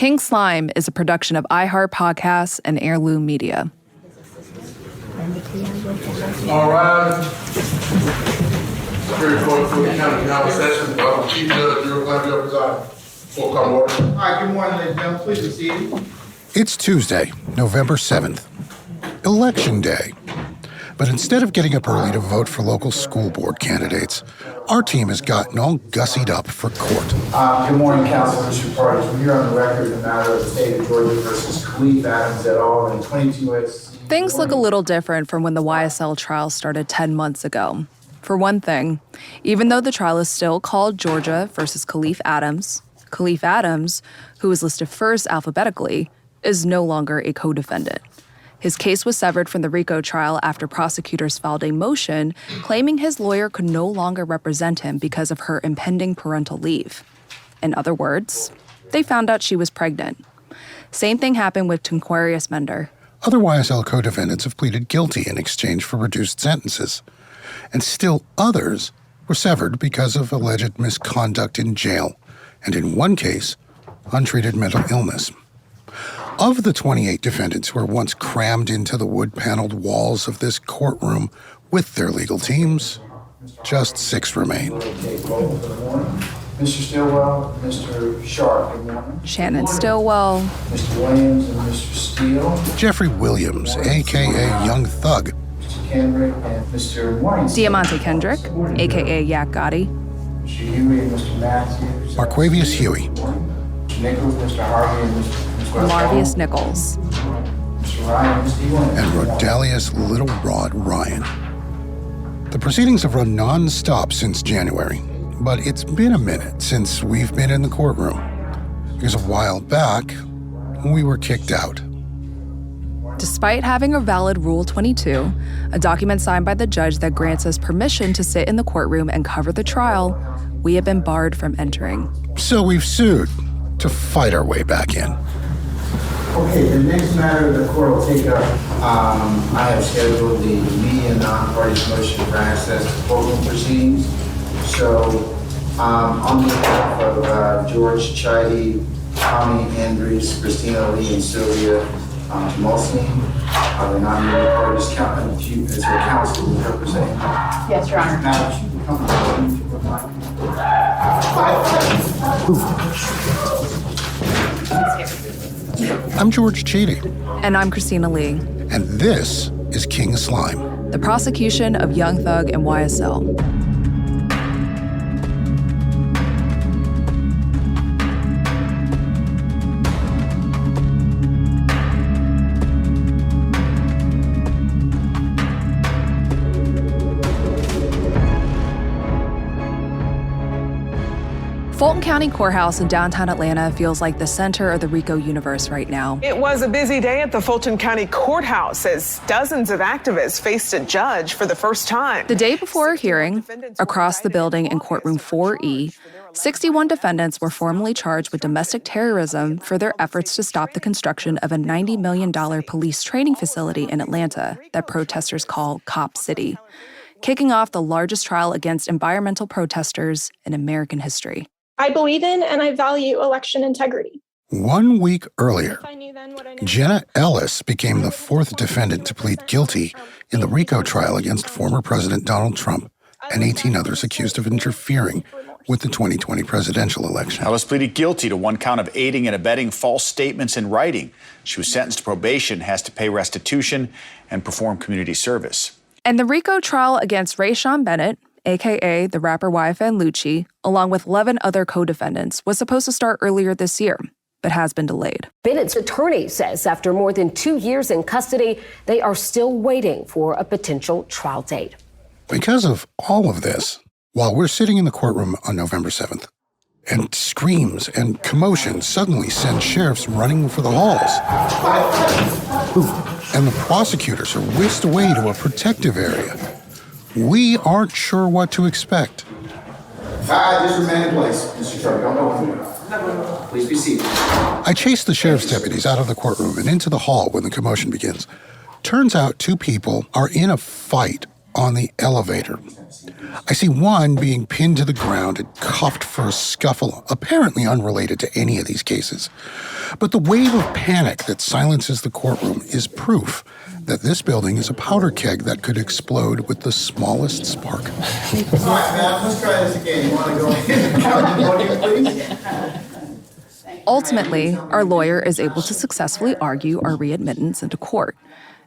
King Slime is a production of iHeart Podcasts and Heirloom Media. All right. Superior Court, Fulton County Jail session. Chief Judge, you're going to be presiding. Full come order. All right, good morning, ladies and gentlemen. Please proceed. It's Tuesday, November 7th, Election Day. But instead of getting up early to vote for local school board candidates, our team has gotten all gussied up for court. Good morning, counsel. Mr. Parties. We're here on the record in the matter of the state of Georgia versus Khalif Adams et al. In 22 U.S. Things look a little different from when the YSL trial started 10 months ago. For one thing, even though the trial is still called Georgia versus Khalif Adams, who was listed first alphabetically, is no longer a co-defendant. His case was severed from the RICO trial after prosecutors filed a motion claiming his lawyer could no longer represent him because of her impending parental leave. In other words, they found out she was pregnant. Same thing happened with Tunquarius Mender. Other YSL co-defendants have pleaded guilty in exchange for reduced sentences. And still others were severed because of alleged misconduct in jail, and in one case, untreated mental illness. Of the 28 defendants who were once crammed into the wood-paneled walls of this courtroom with their legal teams, just 6 remain. Mr. Stillwell, Mr. Sharp, good morning. Shannon Stillwell, Mr. Williams and Mr. Steele. Jeffrey Williams, a.k.a. Young Thug. Mr. Kendrick and Mr. Morningside. Diamante Kendrick, a.k.a. Yak Gotti. Mr. Huey and Mr. Matthews. Marquavius Huey. Mr. Nichols, Mr. Harvey, and Mr. Marvius Nichols. Mr. Ryan, Mr. Steve And Rodalius Little Rod Ryan. The proceedings have run non-stop since January, but it's been a minute since we've been in the courtroom, because a while back, we were kicked out. Despite having a valid Rule 22, a document signed by the judge that grants us permission to sit in the courtroom and cover the trial, we have been barred from entering. So we've sued to fight our way back in. Okay, the next matter the court will take up, I have scheduled the media non-party motion for access to courtroom proceedings. So, on behalf of George Chidi, Tommy Andrews, Christina Lee, and Sylvia Mulsney, the non-media parties as their counsel will represent. Yes, Your Honor. Now, if you can come forward to remind me. I'm George Chidi. And I'm Christina Lee. And this is King Slime. The prosecution of Young Thug and YSL. Fulton County Courthouse in downtown Atlanta feels like the center of the RICO universe right now. It was a busy day at the Fulton County Courthouse as dozens of activists faced a judge for the first time. The day before a hearing, across the building in courtroom 4E, 61 defendants were formally charged with domestic terrorism for their efforts to stop the construction of a $90 million police training facility in Atlanta that protesters call Cop City, kicking off the largest trial against environmental protesters in American history. I believe in and I value election integrity. 1 week earlier, Jenna Ellis became the 4th defendant to plead guilty in the RICO trial against former President Donald Trump and 18 others accused of interfering with the 2020 presidential election. Ellis pleaded guilty to 1 count of aiding and abetting false statements in writing. She was sentenced to probation, has to pay restitution, and perform community service. And the RICO trial against Rayshawn Bennett, a.k.a. the rapper YFN Lucci, along with 11 other co-defendants, was supposed to start earlier this year, but has been delayed. Bennett's attorney says after more than 2 years in custody, they are still waiting for a potential trial date. Because of all of this, while we're sitting in the courtroom on November 7th, and screams and commotion suddenly send sheriffs running for the halls, and the prosecutors are whisked away to a protective area, we aren't sure what to expect. Just remain in place, Mr. Sharp. Don't go anywhere. Please be seated. I chase the sheriff's deputies out of the courtroom and into the hall when the commotion begins. Turns out 2 people are in a fight on the elevator. I see one being pinned to the ground and cuffed for a scuffle, apparently unrelated to any of these cases. But the wave of panic that silences the courtroom is proof that this building is a powder keg that could explode with the smallest spark. All right, man, let's try this again. You want to go ahead, please? Ultimately, our lawyer is able to successfully argue our readmittance into court.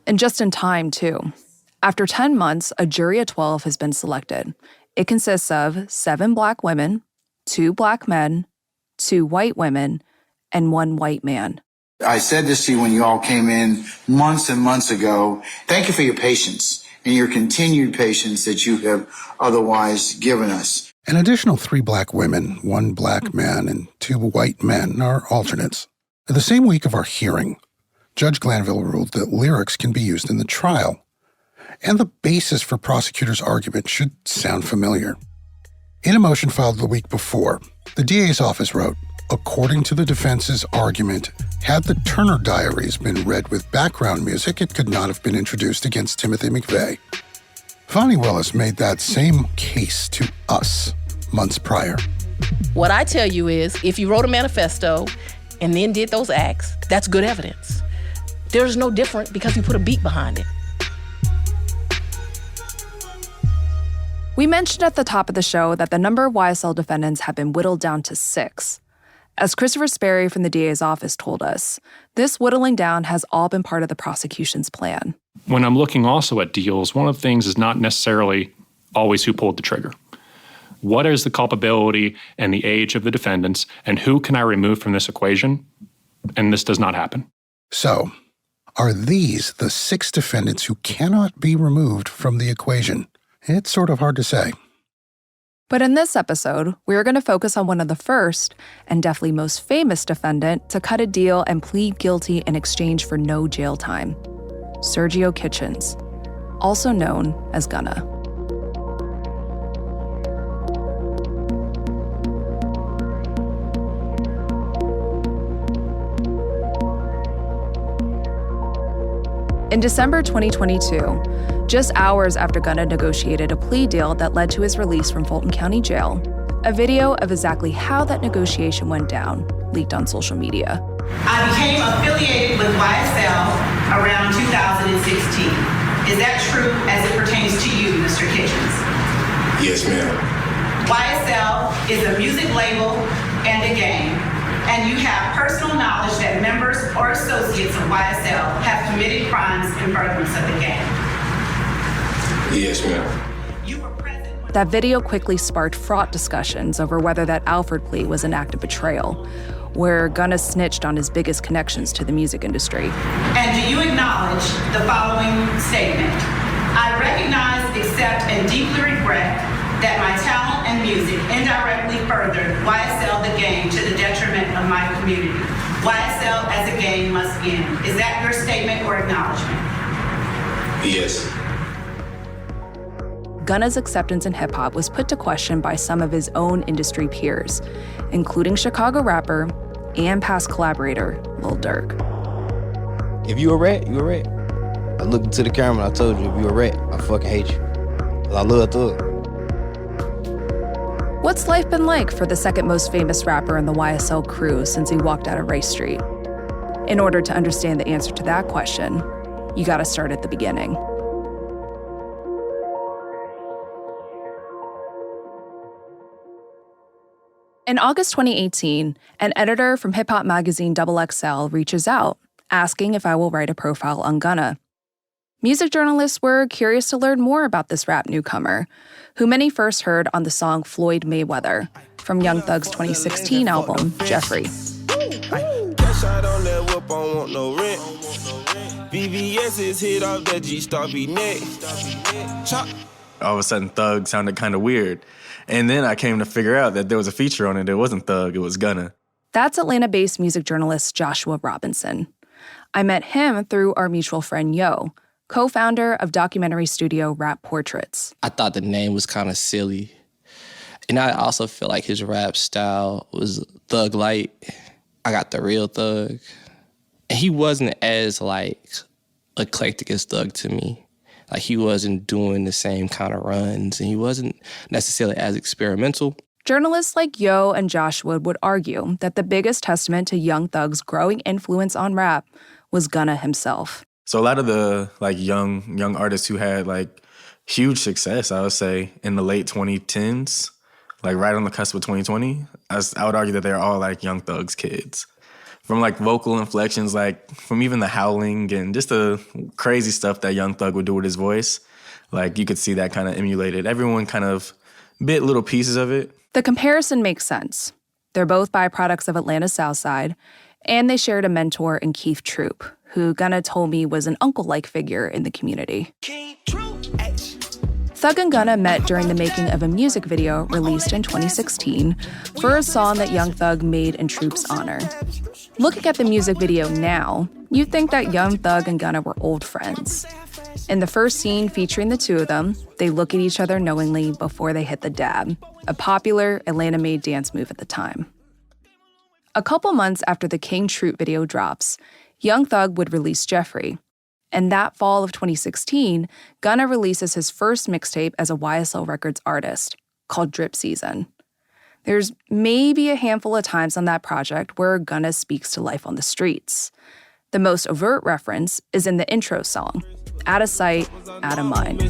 And just in time, too. After 10 months, a jury of 12 has been selected. It consists of 7 black women, 2 black men, 2 white women, and 1 white man. I said this to you when you all came in months and months ago. Thank you for your patience and your continued patience that you have otherwise given us. An additional 3 black women, 1 black man, and 2 white men are alternates. The same week of our hearing, Judge Glanville ruled that lyrics can be used in the trial. And the basis for prosecutor's argument should sound familiar. In a motion filed the week before, the DA's office wrote, according to the defense's argument, had the Turner Diaries been read with background music, it could not have been introduced against Timothy McVeigh. Fonnie Willis made that same case to us months prior. What I tell you is, if you wrote a manifesto and then did those acts, that's good evidence. There's no different because you put a beat behind it. We mentioned at the top of the show that the number of YSL defendants have been whittled down to 6. As Christopher Sperry from the DA's office told us, this whittling down has all been part of the prosecution's plan. When I'm looking also at deals, one of the things is not necessarily always who pulled the trigger. What is the culpability and the age of the defendants, and who can I remove from this equation? And this does not happen. So, are these the 6 defendants who cannot be removed from the equation? It's sort of hard to say. But in this episode, we are going to focus on one of the first, and definitely most famous defendant to cut a deal and plead guilty in exchange for no jail time. Sergio Kitchens, also known as Gunna. In December 2022, just hours after Gunna negotiated a plea deal that led to his release from Fulton County Jail, a video of exactly how that negotiation went down leaked on social media. I became affiliated with YSL around 2016. Is that true as it pertains to you, Mr. Kitchens? Yes, ma'am. YSL is a music label and a gang, and you have personal knowledge that members or associates of YSL have committed crimes in furtherance of the gang. Yes, ma'am. You were present when That video quickly sparked fraught discussions over whether that Alford plea was an act of betrayal, where Gunna snitched on his biggest connections to the music industry. And do you acknowledge the following statement? I recognize, accept, and deeply regret that my talent and music indirectly furthered YSL the gang to the detriment of my community. YSL as a gang must end. Is that your statement or acknowledgement? Yes. Gunna's acceptance in hip-hop was put to question by some of his own industry peers, including Chicago rapper and past collaborator Lil Durk. If you a rat, you a rat. I looked into the camera and I told you, if you a rat, I fucking hate you. 'Cause I love Thug. What's life been like for the second most famous rapper in the YSL crew since he walked out of Rice Street? In order to understand the answer to that question, you gotta start at the beginning. In August 2018, an editor from hip-hop magazine XXL reaches out, asking if I will write a profile on Gunna. Music journalists were curious to learn more about this rap newcomer, who many first heard on the song Floyd Mayweather from Young Thug's 2016 album, Jeffrey. Cash out on that whip, I want no rent. VVS is hit off that G-Star V-neck. All of a sudden, Thug sounded kind of weird. And then I came to figure out that there was a feature on it. It wasn't Thug, it was Gunna. That's Atlanta-based music journalist Joshua Robinson. I met him through our mutual friend Yo, co-founder of documentary studio Rap Portraits. I thought the name was kind of silly. And I also feel like his rap style was Thug Light. I got the real Thug. And he wasn't as, eclectic as Thug to me. Like, he wasn't doing the same kind of runs, and he wasn't necessarily as experimental. Journalists like Yo and Joshua would argue that the biggest testament to Young Thug's growing influence on rap was Gunna himself. So a lot of the young artists who had huge success, I would say, in the late 2010s, right on the cusp of 2020, I would argue that they're all Young Thug's kids. From vocal inflections, from even the howling and just the crazy stuff that Young Thug would do with his voice, you could see that kind of emulated. Everyone kind of bit little pieces of it. The comparison makes sense. They're both byproducts of Atlanta's South Side, and they shared a mentor in Keith Troop, who Gunna told me was an uncle-like figure in the community. Thug and Gunna met during the making of a music video released in 2016 for a song that Young Thug made in Troop's honor. Looking at the music video now, you'd think that Young Thug and Gunna were old friends. In the first scene featuring the two of them, they look at each other knowingly before they hit the dab, a popular Atlanta-made dance move at the time. A couple months after the King Troop video drops, Young Thug would release Jeffrey. And that fall of 2016, Gunna releases his first mixtape as a YSL Records artist, called Drip Season. There's maybe a handful of times on that project where Gunna speaks to life on the streets. The most overt reference is in the intro song, Out of Sight, Out of Mind.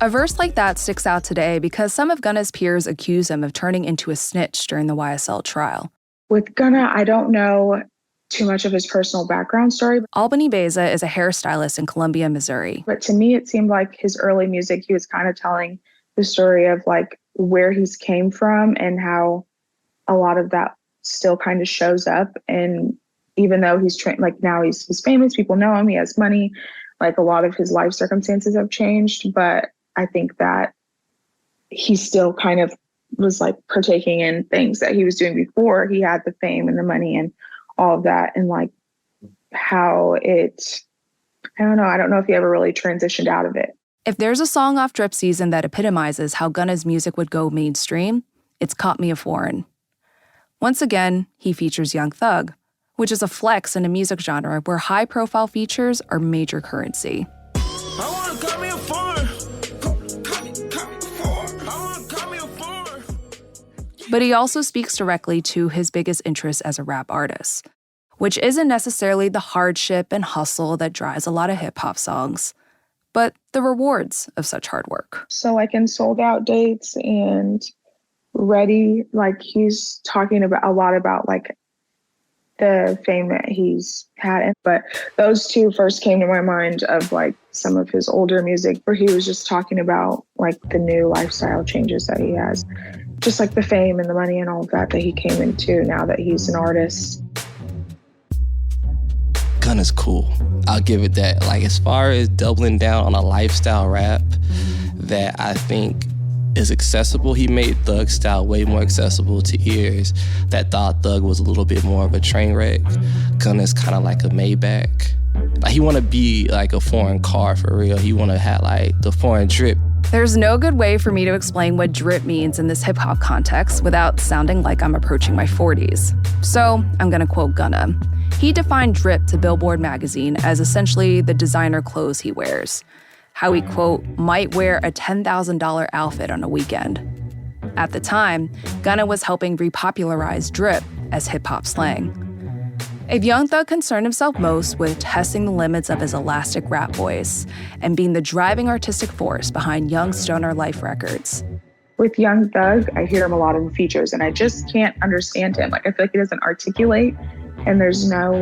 A verse like that sticks out today because some of Gunna's peers accuse him of turning into a snitch during the YSL trial. With Gunna, I don't know too much of his personal background story. Albany Beza is a hairstylist in Columbia, Missouri. But to me, it seemed like his early music, he was kind of telling the story of where he's came from and how a lot of that still kind of shows up. And even though he's now he's famous, people know him, he has money, a lot of his life circumstances have changed. But I think that he still kind of was partaking in things that he was doing before he had the fame and the money and all of that. And how it, I don't know if he ever really transitioned out of it. If there's a song off Drip Season that epitomizes how Gunna's music would go mainstream, it's Caught Me a Foreign. Once again, he features Young Thug, which is a flex in a music genre where high-profile features are major currency. But he also speaks directly to his biggest interest as a rap artist, which isn't necessarily the hardship and hustle that drives a lot of hip-hop songs, but the rewards of such hard work. So in Sold Out Dates and Ready, he's talking about a lot about the fame that he's had. But those two first came to my mind of some of his older music where he was just talking about the new lifestyle changes that he has. Just the fame and the money and all of that he came into now that he's an artist. Gunna's cool. I'll give it that. As far as doubling down on a lifestyle rap that I think is accessible, he made Thug style way more accessible to ears that thought Thug was a little bit more of a train wreck. Gunna's kind of like a Maybach. He want to be a foreign car for real. He want to have the foreign drip. There's no good way for me to explain what drip means in this hip-hop context without sounding like I'm approaching my 40s. So I'm gonna quote Gunna. He defined drip to Billboard magazine as essentially the designer clothes he wears. How he, quote, might wear a $10,000 outfit on a weekend. At the time, Gunna was helping repopularize drip as hip-hop slang. If Young Thug concerned himself most with testing the limits of his elastic rap voice and being the driving artistic force behind Young Stoner Life Records. With Young Thug, I hear him a lot in features and I just can't understand him. I feel like he doesn't articulate and there's no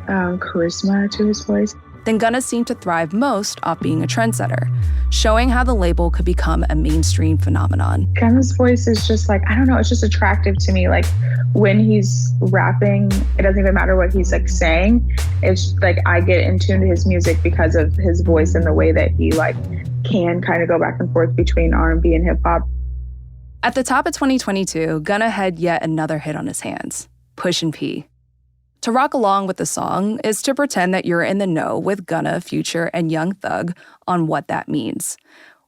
charisma to his voice. Then Gunna seemed to thrive most off being a trendsetter, showing how the label could become a mainstream phenomenon. Gunna's voice is just it's just attractive to me. When he's rapping, it doesn't even matter what he's saying. It's I get in tune to his music because of his voice and the way that he can kind of go back and forth between R&B and hip hop. At the top of 2022, Gunna had yet another hit on his hands, Pushin' P. To rock along with the song is to pretend that you're in the know with Gunna, Future, and Young Thug on what that means,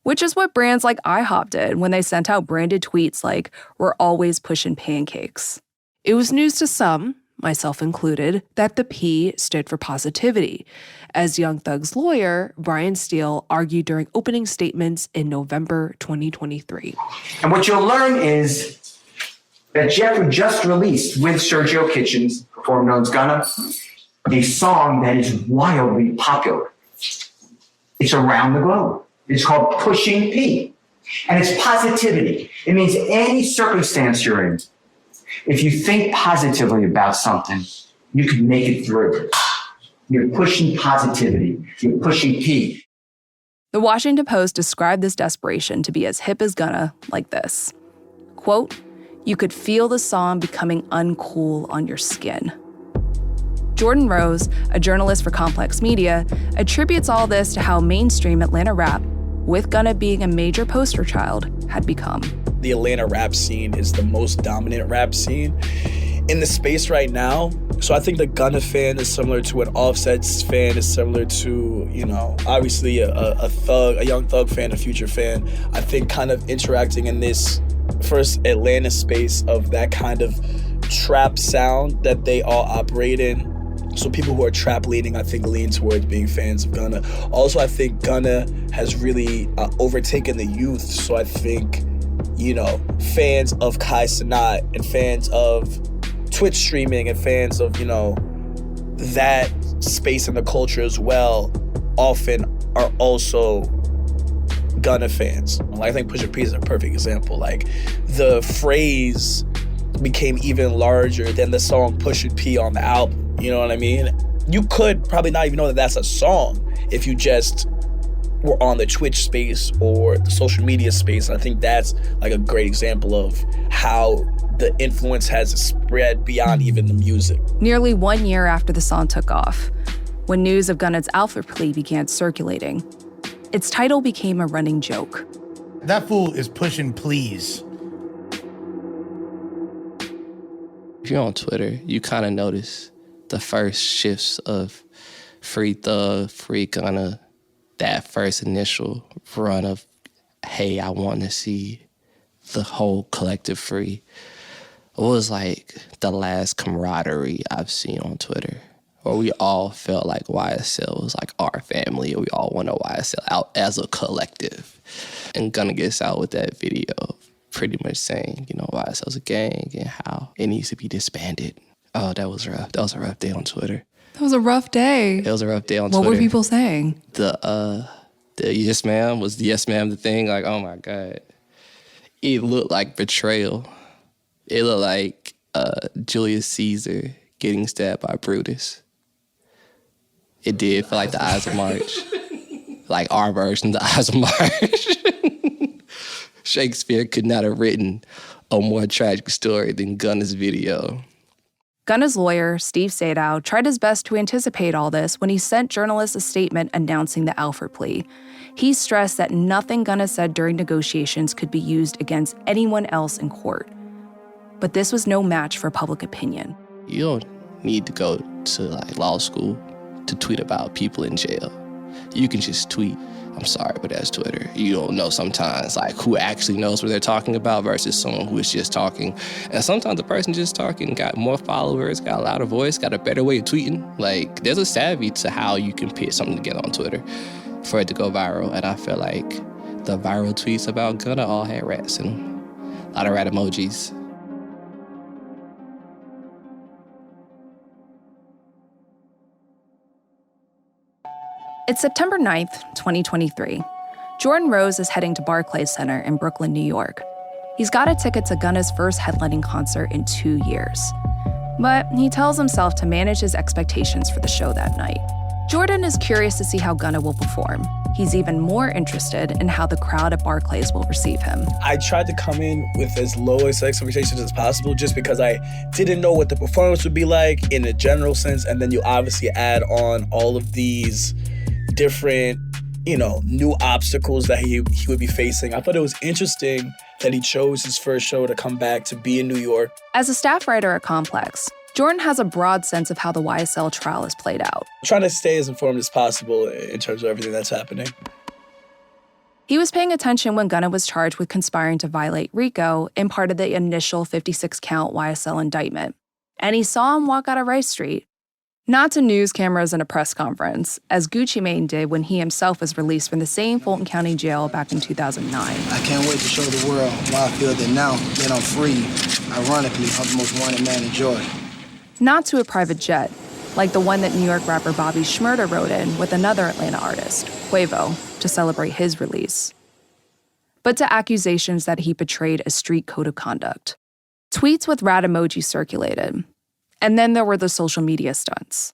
which is what brands like IHOP did when they sent out branded tweets like, "We're always pushing pancakes." It was news to some, myself included, that the P stood for positivity, as Young Thug's lawyer, Brian Steele, argued during opening statements in November 2023. And what you'll learn is that Jeffrey just released, with Sergio Kitchens, performed known as Gunna, a song that is wildly popular. It's around the globe. It's called Pushing P. And it's positivity. It means any circumstance you're in, if you think positively about something, you can make it through. You're pushing positivity. You're pushing P. The Washington Post described this desperation to be as hip as Gunna, like this. Quote, "You could feel the song becoming uncool on your skin." Jordan Rose, a journalist for Complex Media, attributes all this to how mainstream Atlanta rap, with Gunna being a major poster child, had become. The Atlanta rap scene is the most dominant rap scene in the space right now. So I think the Gunna fan is similar to what Offset's fan is similar to, obviously a Young Thug fan, a Future fan. I think kind of interacting in this first Atlanta space of that kind of trap sound that they all operate in. So people who are trap leaning, I think, lean towards being fans of Gunna. Also, I think Gunna has really overtaken the youth. So I think, fans of Kai Cenat and fans of Twitch streaming and fans of, that space in the culture as well, often are also Gunna fans. I think Pusha P is a perfect example. Like, the phrase became even larger than the song Pusha P on the album. You know what I mean? You could probably not even know that that's a song if you just were on the Twitch space or the social media space. And I think that's like a great example of how the influence has spread beyond even the music. Nearly 1 year after the song took off, when news of Gunna's Alford plea began circulating, its title became a running joke. That fool is pushing please. If you're on Twitter, you kind of notice the first shifts of Free Thug, Free Gunna, that first initial run of, hey, I want to see the whole collective free. It was like the last camaraderie I've seen on Twitter, where we all felt like YSL was like our family, and we all wanted YSL out as a collective. And Gunna gets out with that video pretty much saying, YSL's a gang and how it needs to be disbanded. Oh, that was rough. That was a rough day on Twitter. That was a rough day. It was a rough day on Twitter. What were people saying? The yes ma'am was the yes ma'am the thing. Like, oh my God. It looked like betrayal. It looked like Julius Caesar getting stabbed by Brutus. It did feel like the Eyes of March. Like our version of the Eyes of March. Shakespeare could not have written a more tragic story than Gunna's video. Gunna's lawyer, Steve Sadow, tried his best to anticipate all this when he sent journalists a statement announcing the Alford plea. He stressed that nothing Gunna said during negotiations could be used against anyone else in court. But this was no match for public opinion. You don't need to go to law school to tweet about people in jail. You can just tweet, I'm sorry, but that's Twitter. You don't know sometimes who actually knows what they're talking about versus someone who is just talking. And sometimes the person just talking got more followers, got a louder voice, got a better way of tweeting. There's a savvy to how you can put something together on Twitter for it to go viral. And I feel like the viral tweets about Gunna all had rats in them. A lot of rat emojis. It's September 9th, 2023. Jordan Rose is heading to Barclays Center in Brooklyn, New York. He's got a ticket to Gunna's first headlining concert in 2 years. But he tells himself to manage his expectations for the show that night. Jordan is curious to see how Gunna will perform. He's even more interested in how the crowd at Barclays will receive him. I tried to come in with as lowest expectations as possible just because I didn't know what the performance would be like in a general sense. And then you obviously add on all of these different, new obstacles that he would be facing. I thought it was interesting that he chose his first show to come back to be in New York. As a staff writer at Complex, Jordan has a broad sense of how the YSL trial is played out. I'm trying to stay as informed as possible in terms of everything that's happening. He was paying attention when Gunna was charged with conspiring to violate RICO in part of the initial 56-count YSL indictment. and he saw him walk out of Rice Street. Not to news cameras and a press conference, as Gucci Mane did when he himself was released from the same Fulton County Jail back in 2009. I can't wait to show the world why I feel that now that I'm free, ironically, I'm the most wanted man in Georgia. Not to a private jet, like the one that New York rapper Bobby Shmurda rode in with another Atlanta artist, Quavo, to celebrate his release. But to accusations that he betrayed a street code of conduct. Tweets with rat emojis circulated. And then there were the social media stunts.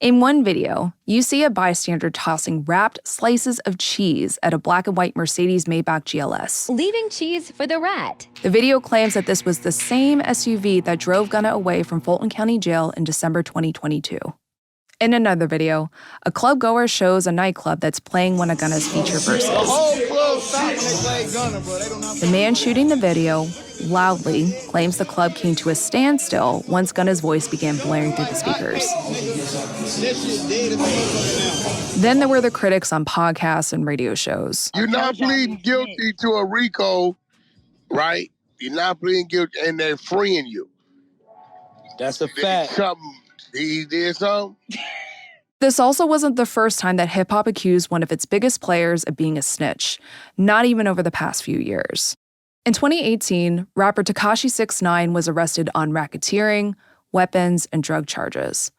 In one video, you see a bystander tossing wrapped slices of cheese at a black and white Mercedes-Maybach GLS. Leaving cheese for the rat. The video claims that this was the same SUV that drove Gunna away from Fulton County Jail in December 2022. In another video, a club goer shows a nightclub that's playing one of Gunna's feature verses. The man shooting the video loudly claims the club came to a standstill once Gunna's voice began blaring through the speakers. Then there were the critics on podcasts and radio shows. You're not pleading guilty to a RICO, right? You're not pleading guilty, and they're freeing you. That's a fact. He did something? This also wasn't the first time that hip-hop accused one of its biggest players of being a snitch, not even over the past few years. In 2018, rapper Tekashi 6ix9ine was arrested on racketeering, weapons, and drug charges.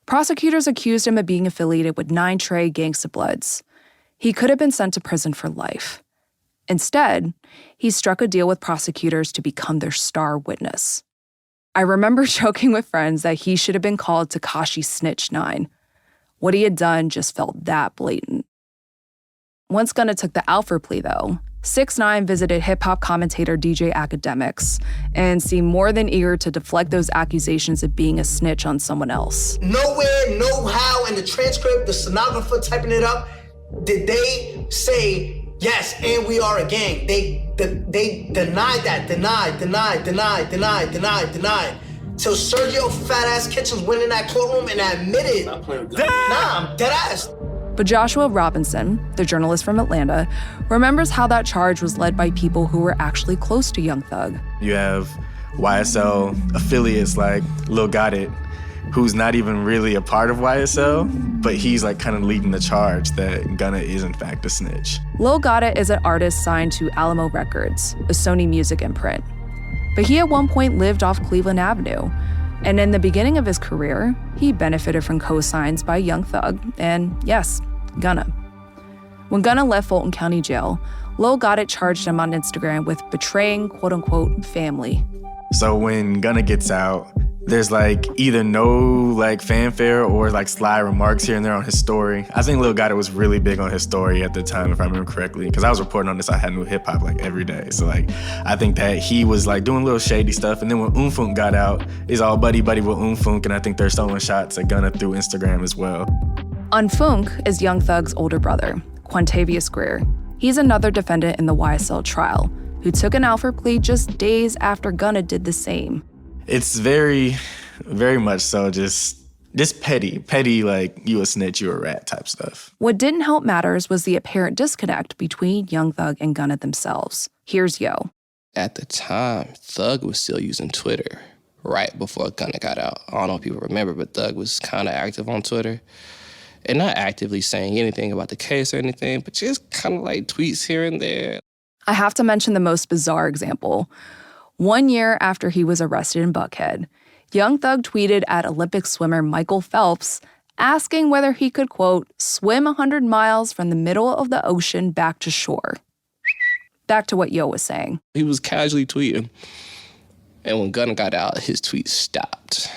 Prosecutors accused him of being affiliated with 9 Trey Gangsta Bloods. He could have been sent to prison for life. Instead, he struck a deal with prosecutors to become their star witness. I remember joking with friends that he should have been called Tekashi Snitch 9. What he had done just felt that blatant. Once Gunna took the Alford plea, though, 6ix9ine visited hip-hop commentator DJ Academics and seemed more than eager to deflect those accusations of being a snitch on someone else. Nowhere, no how in the transcript, the stenographer typing it up, did they say, yes, and we are a gang. They denied that, denied. Till Sergio fat-ass Kitchens went in that courtroom and admitted, I'm dead ass. But Joshua Robinson, the journalist from Atlanta, remembers how that charge was led by people who were actually close to Young Thug. You have YSL affiliates like Lil Got It, who's not even really a part of YSL, but he's like kind of leading the charge that Gunna is in fact a snitch. Lil Got It is an artist signed to Alamo Records, a Sony music imprint. But he at one point lived off Cleveland Avenue. And in the beginning of his career, he benefited from cosigns by Young Thug and, yes, Gunna. When Gunna left Fulton County Jail, Lil Got It charged him on Instagram with betraying, quote-unquote, family. So when Gunna gets out, there's like either no like fanfare or like sly remarks here and there on his story. I think Lil Got It was really big on his story at the time, if I remember correctly, because I was reporting on this. I had new hip hop like every day. So like, I think that he was like doing little shady stuff. And then when Funk got out, he's all buddy with Funk, and I think they're throwing shots at Gunna through Instagram as well. Funk is Young Thug's older brother, Quantavious Greer. He's another defendant in the YSL trial, who took an Alford plea just days after Gunna did the same. It's very, very much so just petty, like you a snitch, you a rat type stuff. What didn't help matters was the apparent disconnect between Young Thug and Gunna themselves. Here's Yo. At the time, Thug was still using Twitter right before Gunna got out. I don't know if people remember, but Thug was kind of active on Twitter. And not actively saying anything about the case or anything, but just kind of like tweets here and there. I have to mention the most bizarre example. 1 year after he was arrested in Buckhead, Young Thug tweeted at Olympic swimmer Michael Phelps asking whether he could, quote, swim 100 miles from the middle of the ocean back to shore. Back to what Yo was saying. He was casually tweeting. And when Gunna got out, his tweets stopped.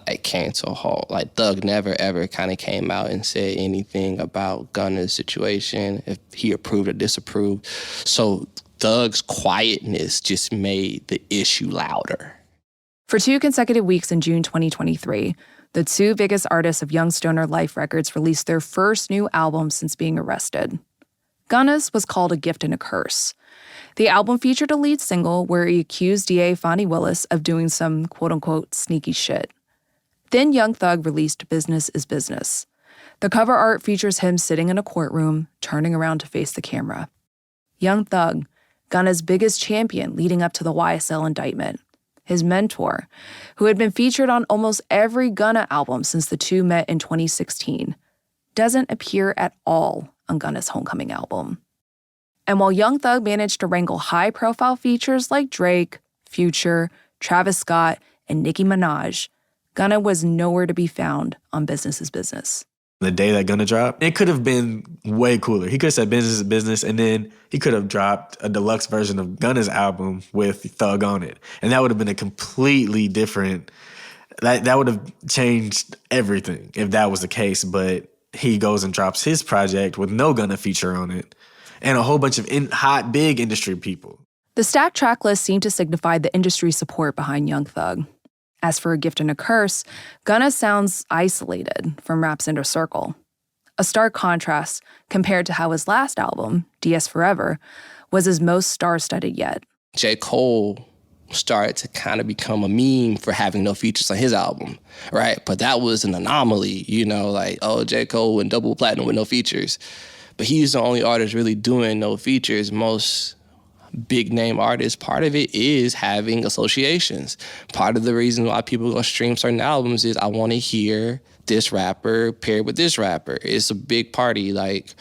Like, came to a halt. Like, Thug never, ever kind of came out and said anything about Gunna's situation, if he approved or disapproved. So Thug's quietness just made the issue louder. For 2 consecutive weeks in June 2023, the 2 biggest artists of Young Stoner Life Records released their first new album since being arrested. Gunna's was called A Gift and a Curse. The album featured a lead single where he accused DA Fonnie Willis of doing some quote-unquote sneaky shit. Then Young Thug released Business is Business. The cover art features him sitting in a courtroom, turning around to face the camera. Young Thug, Gunna's biggest champion leading up to the YSL indictment. his mentor, who had been featured on almost every Gunna album since the two met in 2016, doesn't appear at all on Gunna's Homecoming album. And while Young Thug managed to wrangle high-profile features like Drake, Future, Travis Scott, and Nicki Minaj, Gunna was nowhere to be found on Business is Business. The day that Gunna dropped, it could have been way cooler. He could have said business is business, and then he could have dropped a deluxe version of Gunna's album with Thug on it. And that would have been a completely different, that would have changed everything if that was the case. But he goes and drops his project with no Gunna feature on it and a whole bunch of hot, big industry people. The stacked track list seemed to signify the industry's support behind Young Thug. As for A Gift and a Curse, Gunna sounds isolated from rap's inner circle. A stark contrast compared to how his last album, DS Forever, was his most star-studded yet. J. Cole started to kind of become a meme for having no features on his album, right? But that was an anomaly, like, oh, J. Cole went double platinum with no features. But he's the only artist really doing no features. Most big name artists, part of it is having associations. Part of the reason why people go stream certain albums is I want to hear this rapper paired with this rapper. It's a big party. Like,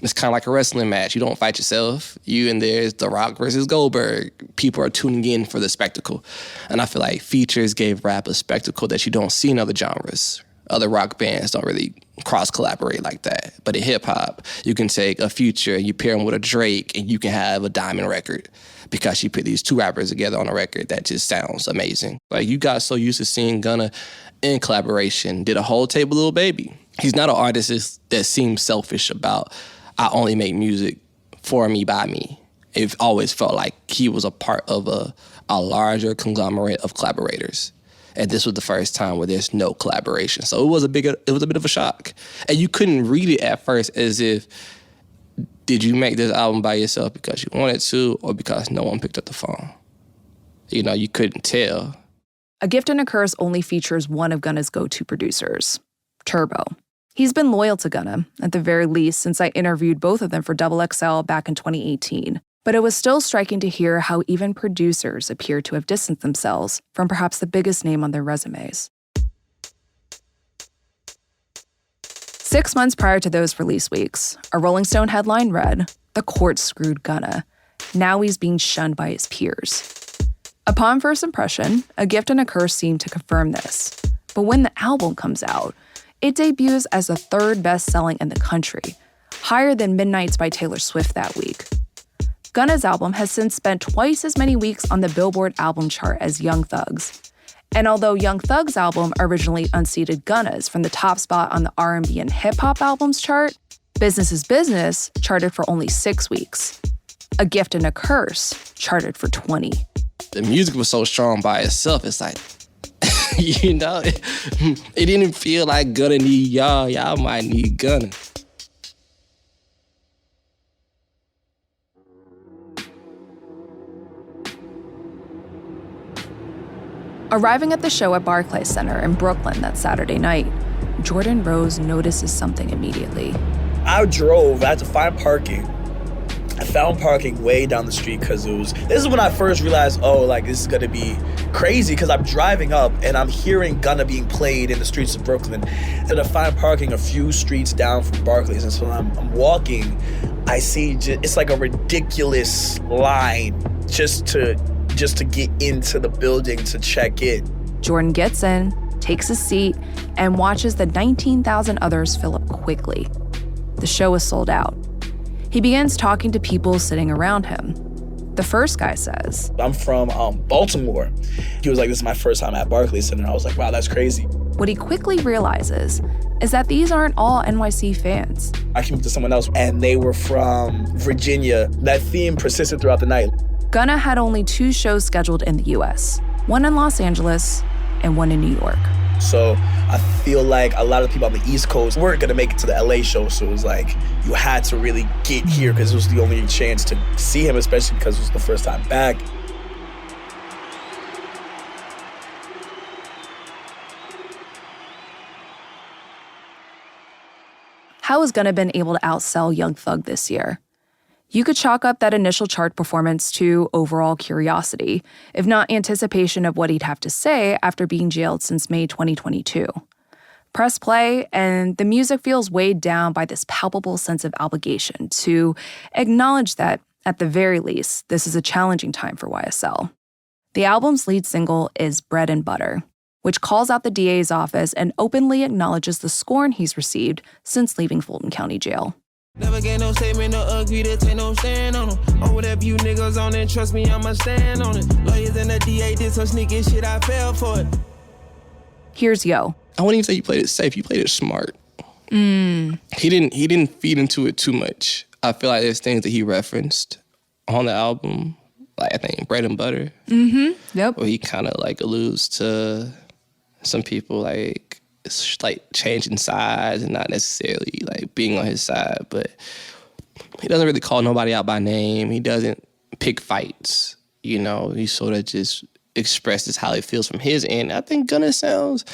it's kind of like a wrestling match. You don't fight yourself. You and there's The Rock versus Goldberg. People are tuning in for the spectacle. And I feel like features gave rap a spectacle that you don't see in other genres. Other rock bands don't really cross-collaborate like that. But in hip-hop, you can take a Future and you pair them with a Drake and you can have a diamond record because you put these two rappers together on a record that just sounds amazing. Like, you got so used to seeing Gunna in collaboration, did a whole tape with Lil Baby. He's not an artist that seems selfish about, I only make music for me, by me. It always felt like he was a part of a larger conglomerate of collaborators. And this was the first time where there's no collaboration. So it was a bit of a shock. And you couldn't read it at first as if, did you make this album by yourself because you wanted to or because no one picked up the phone? You couldn't tell. A Gift and a Curse only features one of Gunna's go-to producers, Turbo. He's been loyal to Gunna, at the very least, since I interviewed both of them for XXL back in 2018. But it was still striking to hear how even producers appear to have distanced themselves from perhaps the biggest name on their resumes. 6 months prior to those release weeks, a Rolling Stone headline read, "The court screwed Gunna. Now he's being shunned by his peers." Upon first impression, A Gift and a Curse seemed to confirm this. But when the album comes out, it debuts as the third best-selling in the country, higher than Midnights by Taylor Swift that week. Gunna's album has since spent twice as many weeks on the Billboard album chart as Young Thug's. And although Young Thug's album originally unseated Gunna's from the top spot on the R&B and hip-hop albums chart, Business is Business charted for only 6 weeks. A Gift and a Curse charted for 20. The music was so strong by itself, it's like, it didn't feel like Gunna need y'all. Y'all might need Gunna. Arriving at the show at Barclays Center in Brooklyn that Saturday night, Jordan Rose notices something immediately. I drove, I had to find parking. I found parking way down the street because this is when I first realized, this is gonna be crazy because I'm driving up and I'm hearing Gunna being played in the streets of Brooklyn. And I find parking a few streets down from Barclays. And so I'm walking, I see it's like a ridiculous line just to get into the building to check in. Jordan gets in, takes a seat, and watches the 19,000 others fill up quickly. The show is sold out. He begins talking to people sitting around him. The first guy says, "I'm from Baltimore." He was like, "This is my first time at Barclays Center." And I was like, "Wow, that's crazy." What he quickly realizes is that these aren't all NYC fans. I came up to someone else, and they were from Virginia. That theme persisted throughout the night. Gunna had only 2 shows scheduled in the US, one in Los Angeles and one in New York. So I feel like a lot of people on the East Coast weren't gonna make it to the LA show. So it was like, you had to really get here because it was the only chance to see him, especially because it was the first time back. How has Gunna been able to outsell Young Thug this year? You could chalk up that initial chart performance to overall curiosity, if not anticipation of what he'd have to say after being jailed since May 2022. Press play, and the music feels weighed down by this palpable sense of obligation to acknowledge that, at the very least, this is a challenging time for YSL. The album's lead single is Bread and Butter, which calls out the DA's office and openly acknowledges the scorn he's received since leaving Fulton County Jail. Never get no statement or agree to take no stand on them. Or whatever you niggas on it, trust me, I'ma stand on it. Lawyers and the DA did some sneaky shit, I fell for it. Here's Yo. I wouldn't even say you played it safe. You played it smart. He didn't feed into it too much. I feel like there's things that he referenced on the album, like I think Bread and Butter. Yep. Where he kind of like alludes to some people like changing sides and not necessarily like being on his side, but he doesn't really call nobody out by name. He doesn't pick fights. You know, he sort of just expresses how he feels from his end. I think Gunna sounds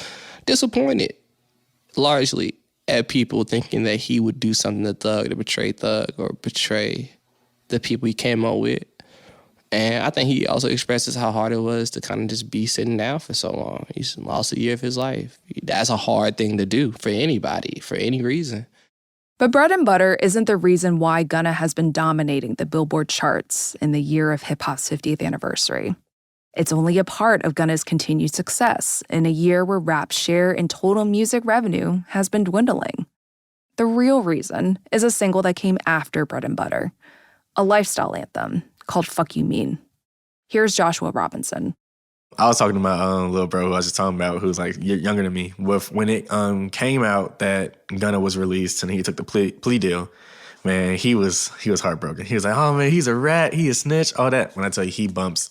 disappointed largely at people thinking that he would do something to Thug, to betray Thug or betray the people he came up with. And I think he also expresses how hard it was to kind of just be sitting down for so long. He's lost a year of his life. That's a hard thing to do for anybody, for any reason. But Bread and Butter isn't the reason why Gunna has been dominating the Billboard charts in the year of hip-hop's 50th anniversary. It's only a part of Gunna's continued success in a year where rap's share in total music revenue has been dwindling. The real reason is a single that came after Bread and Butter, a lifestyle anthem called Fuck You Mean. Here's Joshua Robinson. I was talking to my little bro who I was just talking about, who's like younger than me. When it came out that Gunna was released and he took the plea deal, man, he was heartbroken. He was like, "Oh man, he's a rat, he a snitch, all that." When I tell you, he bumps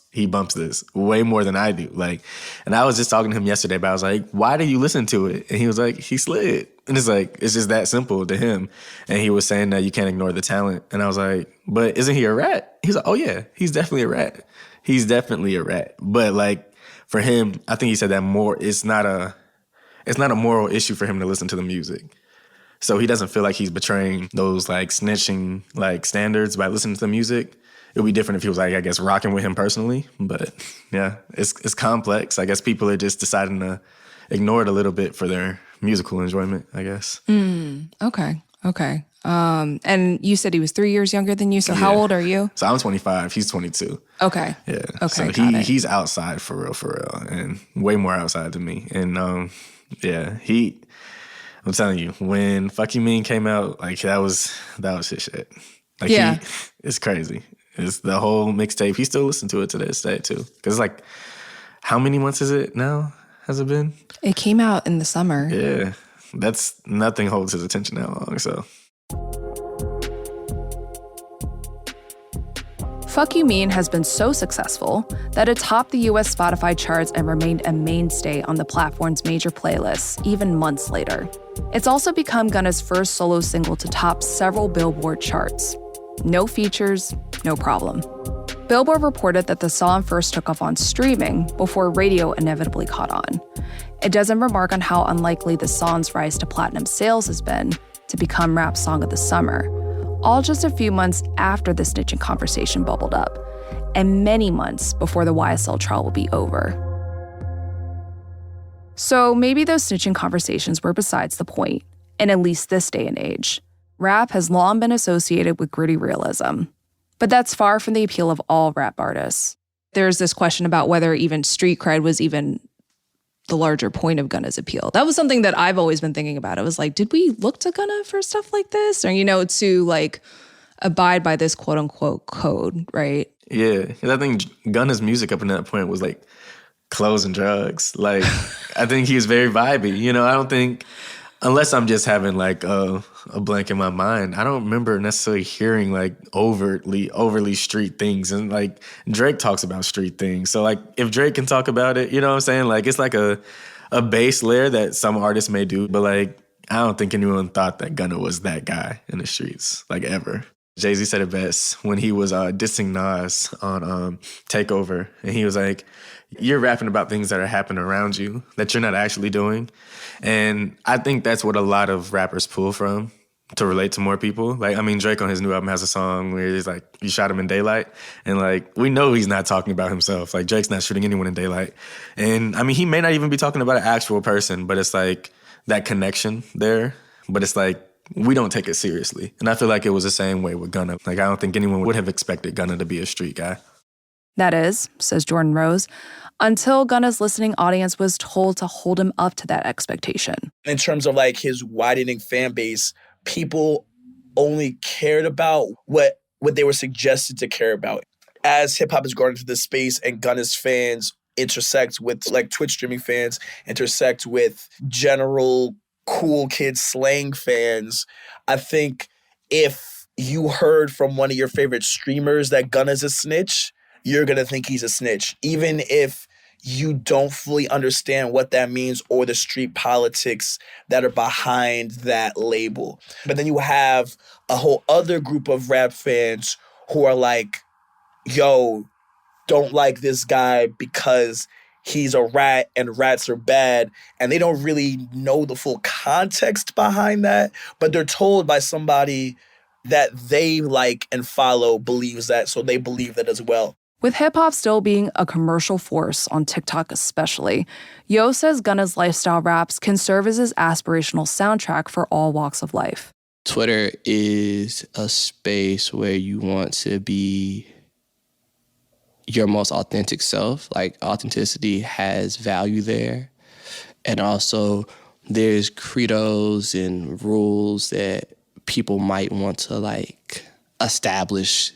this way more than I do. Like, and I was just talking to him yesterday, but I was like, "Why do you listen to it?" And he was like, "He slid." And it's like, it's just that simple to him. And he was saying that you can't ignore the talent. And I was like, "But isn't he a rat?" He's like, "Oh yeah, he's definitely a rat. He's definitely a rat." But like for him, I think he said that more. It's not a moral issue for him to listen to the music. So he doesn't feel like he's betraying those like snitching like standards by listening to the music. It would be different if he was like, I guess, rocking with him personally. But yeah, it's complex. I guess people are just deciding to ignore it a little bit for their musical enjoyment, I guess. Okay. And you said he was 3 years younger than you, so how old are you? So I'm 25, he's 22. Okay. Yeah. Okay, So he's outside for real, and way more outside than me. And yeah, I'm telling you, when Fuck You Mean came out, like that was his shit. Like it's crazy. It's the whole mixtape. He still listens to it to this day too. Cause it's like, how many months is it now? Has it been? It came out in the summer. Yeah, that's nothing holds his attention that long. So. Fuck You Mean has been so successful that it topped the US Spotify charts and remained a mainstay on the platform's major playlists, even months later. It's also become Gunna's first solo single to top several Billboard charts. No features, no problem. Billboard reported that the song first took off on streaming before radio inevitably caught on. It doesn't remark on how unlikely the song's rise to platinum sales has been to become Rap Song of the Summer, all just a few months after the snitching conversation bubbled up, and many months before the YSL trial will be over. So maybe those snitching conversations were besides the point, in at least this day and age. Rap has long been associated with gritty realism, but that's far from the appeal of all rap artists. There's this question about whether even street cred was even the larger point of Gunna's appeal. That was something that I've always been thinking about. It was like, did we look to Gunna for stuff like this? Or, to like abide by this quote unquote code, right? Yeah. And I think Gunna's music up until that point was like clothes and drugs. Like, I think he was very vibey. I don't think, unless I'm just having like a blank in my mind, I don't remember necessarily hearing like overly street things. And like Drake talks about street things. So like if Drake can talk about it, you know what I'm saying? Like it's like a base layer that some artists may do. But like, I don't think anyone thought that Gunna was that guy in the streets, like ever. Jay-Z said it best when he was dissing Nas on Takeover. And he was like, you're rapping about things that are happening around you that you're not actually doing. And I think that's what a lot of rappers pull from. to relate to more people. Like, I mean, Drake on his new album has a song where he's like, you shot him in daylight. And like, we know he's not talking about himself. Like, Drake's not shooting anyone in daylight. And I mean, he may not even be talking about an actual person, but it's like that connection there. But it's like, we don't take it seriously. And I feel like it was the same way with Gunna. Like, I don't think anyone would have expected Gunna to be a street guy. That is, says Jordan Rose, until Gunna's listening audience was told to hold him up to that expectation. In terms of like his widening fan base, people only cared about what they were suggested to care about. As hip hop has gone into this space and Gunna's fans intersect with like Twitch streaming fans, intersect with general cool kid slang fans, I think if you heard from one of your favorite streamers that Gunna's a snitch, you're going to think he's a snitch, even if you don't fully understand what that means or the street politics that are behind that label. But then you have a whole other group of rap fans who are like, yo, don't like this guy because he's a rat and rats are bad. And they don't really know the full context behind that, but they're told by somebody that they like and follow believes that, so they believe that as well. With hip-hop still being a commercial force on TikTok especially, Yo says Gunna's lifestyle raps can serve as his aspirational soundtrack for all walks of life. Twitter is a space where you want to be your most authentic self. Like, authenticity has value there. And also, there's credos and rules that people might want to, like, establish.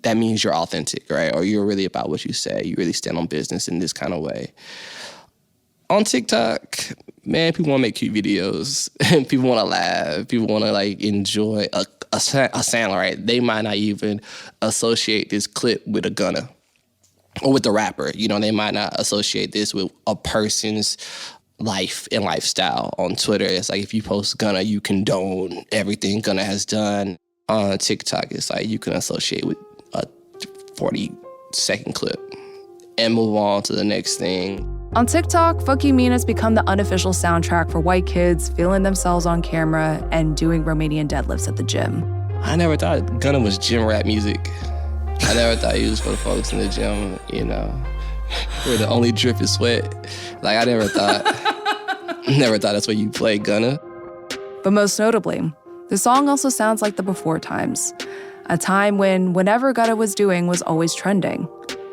That means you're authentic, right? Or you're really about what you say. You really stand on business in this kind of way. On TikTok, man, people want to make cute videos. People want to laugh. People want to, like, enjoy a sound, right? They might not even associate this clip with a Gunna or with the rapper. You know, they might not associate this with a person's life and lifestyle. On Twitter, it's like if you post Gunna, you condone everything Gunna has done. On TikTok, it's like you can associate with a 40-second clip and move on to the next thing. On TikTok, Fuck You Mean has become the unofficial soundtrack for white kids feeling themselves on camera and doing Romanian deadlifts at the gym. I never thought Gunna was gym rap music. I never thought he was for the folks in the gym, you know, where the only drip is sweat. Like, I never thought that's what you play Gunna. But most notably, the song also sounds like the before times, a time when whatever Gunna was doing was always trending.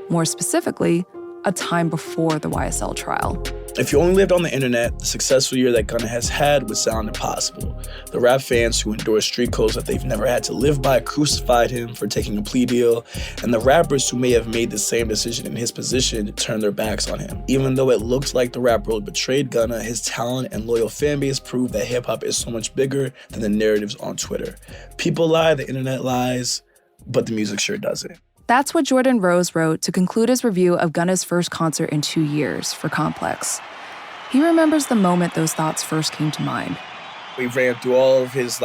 More specifically, a time before the YSL trial. If you only lived on the internet, the successful year that Gunna has had would sound impossible. The rap fans who endorse street codes that they've never had to live by crucified him for taking a plea deal, and the rappers who may have made the same decision in his position turned their backs on him. Even though it looked like the rap world betrayed Gunna, his talent and loyal fan base proved that hip-hop is so much bigger than the narratives on Twitter. People lie, the internet lies, but the music sure doesn't. That's what Jordan Rose wrote to conclude his review of Gunna's first concert in 2 years for Complex. He remembers the moment those thoughts first came to mind. We ran through all of his,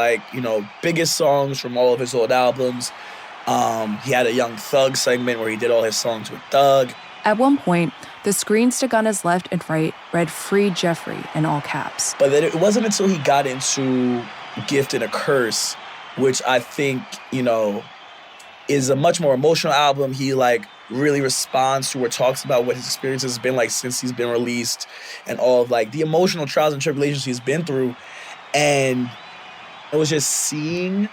biggest songs from all of his old albums. He had a Young Thug segment where he did all his songs with Thug. At one point, the screens to Gunna's left and right read "Free Jeffrey" in all caps. But then it wasn't until he got into Gift and a Curse, which I think, is a much more emotional album. He really responds to or talks about what his experience has been like since he's been released and all of the emotional trials and tribulations he's been through. And it was just seeing,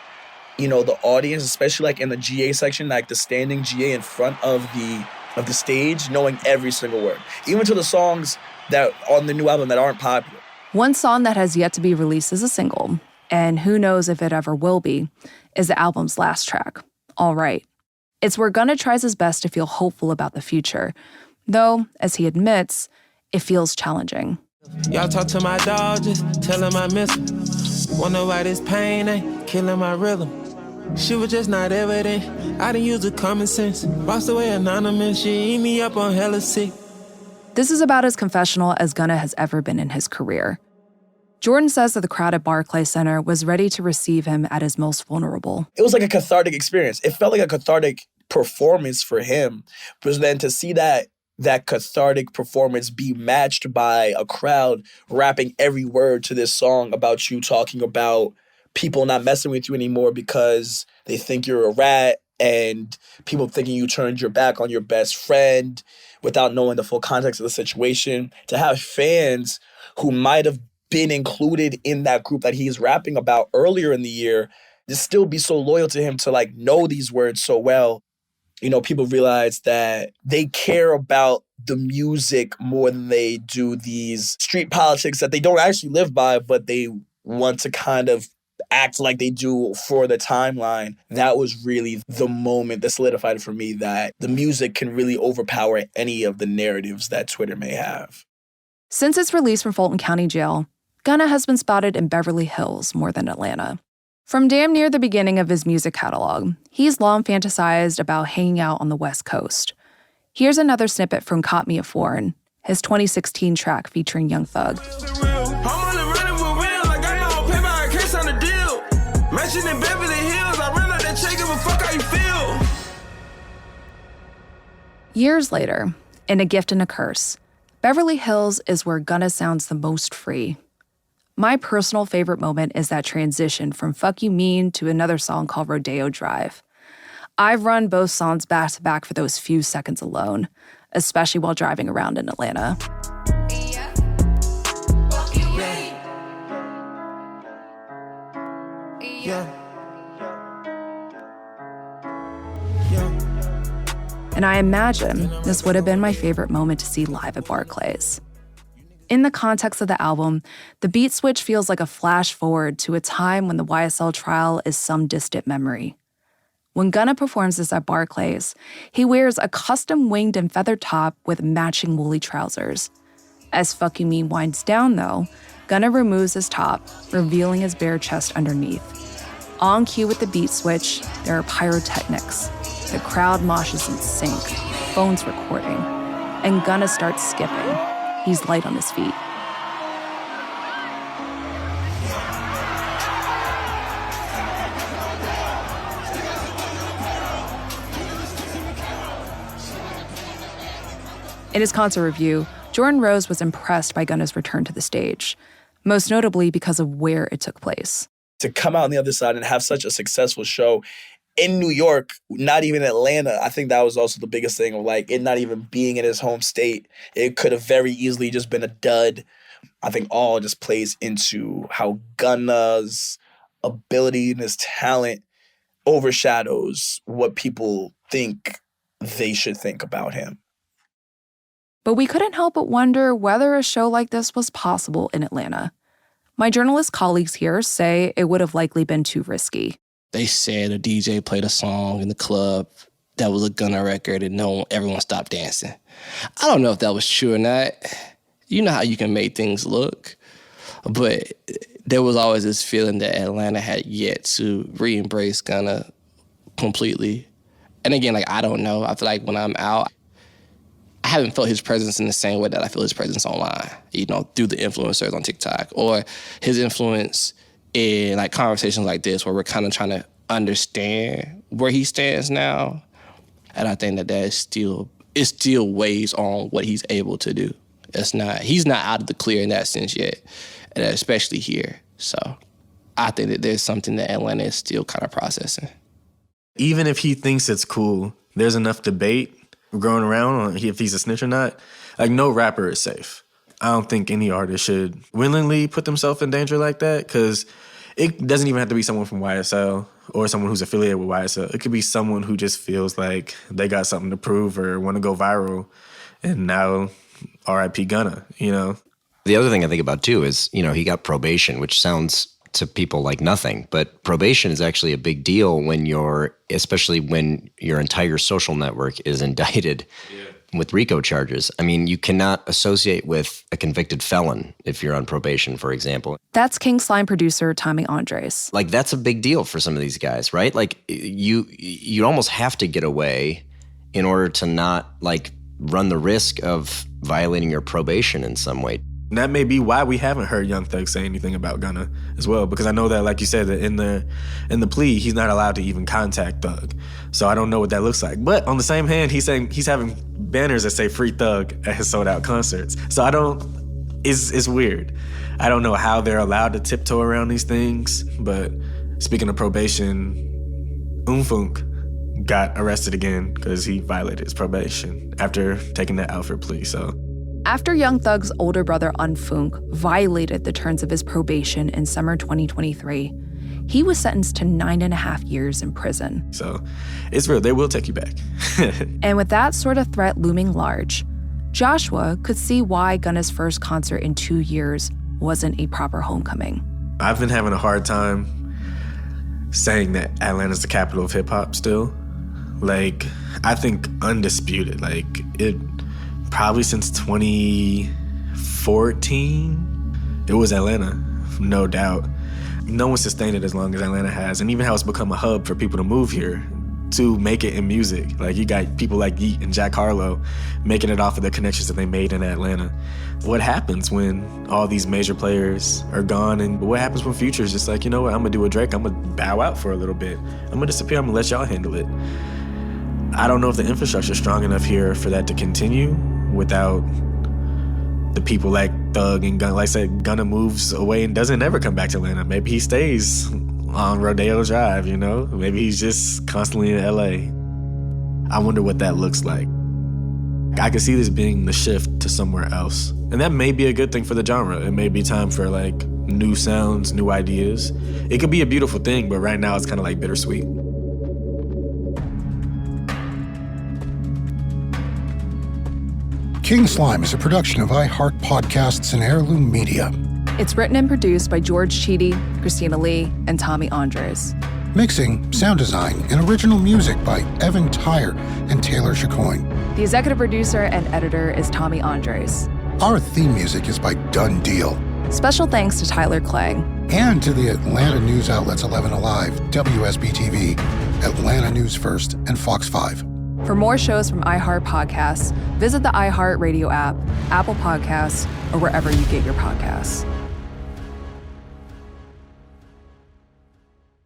the audience, especially in the GA section, the standing GA in front of the stage, knowing every single word, even to the songs that on the new album that aren't popular. One song that has yet to be released as a single, and who knows if it ever will be, is the album's last track, All Right. It's where Gunna tries his best to feel hopeful about the future, though, as he admits, it feels challenging. Y'all talk to my dog, just tell him I miss him. Wonder why this pain ain't killing my rhythm. She was just not evident. I didn't use the common sense. Lost away anonymous, she eat me up on hella sick. This is about as confessional as Gunna has ever been in his career. Jordan says that the crowd at Barclays Center was ready to receive him at his most vulnerable. It was like a cathartic experience. It felt like a cathartic performance for him. But then to see that cathartic performance be matched by a crowd rapping every word to this song about you talking about people not messing with you anymore because they think you're a rat, and people thinking you turned your back on your best friend without knowing the full context of the situation. To have fans who might have been included in that group that he's rapping about earlier in the year, to still be so loyal to him, to like know these words so well. You know, people realize that they care about the music more than they do these street politics that they don't actually live by, but they want to kind of act like they do for the timeline. That was really the moment that solidified for me that the music can really overpower any of the narratives that Twitter may have. Since its release from Fulton County Jail, Gunna has been spotted in Beverly Hills more than Atlanta. From damn near the beginning of his music catalog, he's long fantasized about hanging out on the West Coast. Here's another snippet from Caught Me a Foreign, his 2016 track featuring Young Thug. Years later, in A Gift and a Curse, Beverly Hills is where Gunna sounds the most free. My personal favorite moment is that transition from Fuck You Mean to another song called Rodeo Drive. I've run both songs back to back for those few seconds alone, especially while driving around in Atlanta. And I imagine this would have been my favorite moment to see live at Barclays. In the context of the album, the beat switch feels like a flash forward to a time when the YSL trial is some distant memory. When Gunna performs this at Barclays, he wears a custom winged and feathered top with matching woolly trousers. As Fuck You Mean winds down, though, Gunna removes his top, revealing his bare chest underneath. On cue with the beat switch, there are pyrotechnics. The crowd moshes in sync, phones recording, and Gunna starts skipping. He's light on his feet. In his concert review, Jordan Rose was impressed by Gunna's return to the stage, most notably because of where it took place. To come out on the other side and have such a successful show in New York, not even Atlanta, I think that was also the biggest thing of like it not even being in his home state. It could have very easily just been a dud. I think all just plays into how Gunna's ability and his talent overshadows what people think they should think about him. But we couldn't help but wonder whether a show like this was possible in Atlanta. My journalist colleagues here say it would have likely been too risky. They said a DJ played a song in the club that was a Gunna record and everyone stopped dancing. I don't know if that was true or not. You know how you can make things look. But there was always this feeling that Atlanta had yet to re-embrace Gunna completely. And again, I don't know. I feel like when I'm out, I haven't felt his presence in the same way that I feel his presence online, through the influencers on TikTok, or his influence in conversations like this where we're kind of trying to understand where he stands now. And I think that it still weighs on what he's able to do. He's not out of the clear in that sense yet, and especially here. So I think that there's something that Atlanta is still kind of processing. Even if he thinks it's cool, there's enough debate going around on if he's a snitch or not. No rapper is safe. I don't think any artist should willingly put themselves in danger like that, because it doesn't even have to be someone from YSL or someone who's affiliated with YSL. It could be someone who just feels like they got something to prove or want to go viral, and now R.I.P. Gunna, The other thing I think about, too, is, he got probation, which sounds to people like nothing, but probation is actually a big deal especially when your entire social network is indicted with RICO charges. I mean, you cannot associate with a convicted felon if you're on probation, for example. That's King Slime producer Tommy Andres. That's a big deal for some of these guys, right? You almost have to get away in order to not run the risk of violating your probation in some way. And that may be why we haven't heard Young Thug say anything about Gunna as well, because I know that, like you said, that in the plea, he's not allowed to even contact Thug. So I don't know what that looks like. But on the same hand, he's saying he's having banners that say Free Thug at his sold-out concerts. So I don't it's weird. I don't know how they're allowed to tiptoe around these things, but speaking of probation, Funk got arrested again because he violated his probation after taking that Alford plea, so. After Young Thug's older brother Funk violated the terms of his probation in summer 2023, he was sentenced to 9.5 years in prison. So it's real, they will take you back. And with that sort of threat looming large, Joshua could see why Gunna's first concert in 2 years wasn't a proper homecoming. I've been having a hard time saying that Atlanta's the capital of hip hop still. Like, I think undisputed, like it probably since 2014, it was Atlanta, no doubt. No one sustained it as long as Atlanta has, and even how it's become a hub for people to move here to make it in music. Like, you got people like Yeat and Jack Harlow making it off of the connections that they made in Atlanta. What happens when all these major players are gone, and what happens when Future's just like, you know what, I'm gonna do a Drake, I'm gonna bow out for a little bit. I'm gonna disappear, I'm gonna let y'all handle it. I don't know if the infrastructure's strong enough here for that to continue without the people like Thug and Gunna. Like I said, Gunna moves away and doesn't ever come back to Atlanta. Maybe he stays on Rodeo Drive, you know? Maybe he's just constantly in LA. I wonder what that looks like. I could see this being the shift to somewhere else. And that may be a good thing for the genre. It may be time for like new sounds, new ideas. It could be a beautiful thing, but right now it's kind of like bittersweet. King Slime is a production of iHeart Podcasts and Heirloom Media. It's written and produced by George Cheedy, Christina Lee, and Tommy Andres. Mixing, sound design, and original music by Evan Tyre and Taylor Chacoin. The executive producer and editor is Tommy Andres. Our theme music is by Done Deal. Special thanks to Tyler Clay. And to the Atlanta news outlets 11 Alive, WSB-TV, Atlanta News First, and Fox 5. For more shows from iHeart Podcasts, visit the iHeart Radio app, Apple Podcasts, or wherever you get your podcasts.